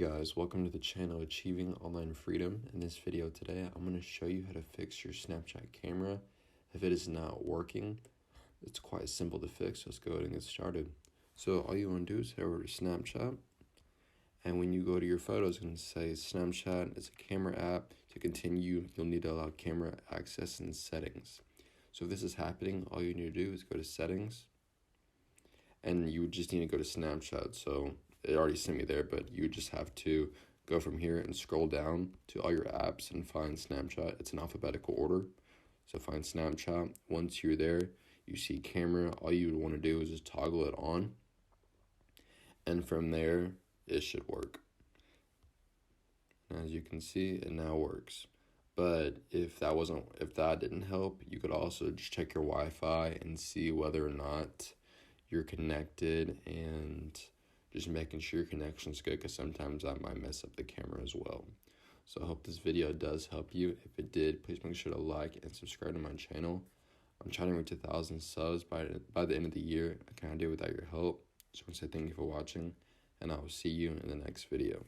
guys, welcome to the channel Achieving Online Freedom. In this video today, I'm going to show you how to fix your Snapchat camera if it is not working. It's quite simple to fix, so let's go ahead and get started. So all you want to do is head over to Snapchat, and when you go to your photos, it's going to say Snapchat is a camera app. To continue, you'll need to allow camera access and settings. So if this is happening, all you need to do is go to settings, and you just need to go to Snapchat. So it already sent me there, but you just have to go from here and scroll down to all your apps and find Snapchat. It's in alphabetical order. So find Snapchat. Once you're there, you see camera. All you would want to do is just toggle it on. And from there, it should work. As you can see, it now works. But if that didn't help, you could also just check your Wi-Fi and see whether or not you're connected, and just making sure your connection's good, because sometimes that might mess up the camera as well. So I hope this video does help you. If it did, please make sure to like and subscribe to my channel. I'm trying to reach 1,000 subs by the end of the year. I can't do it without your help. Just want to say thank you for watching, and I will see you in the next video.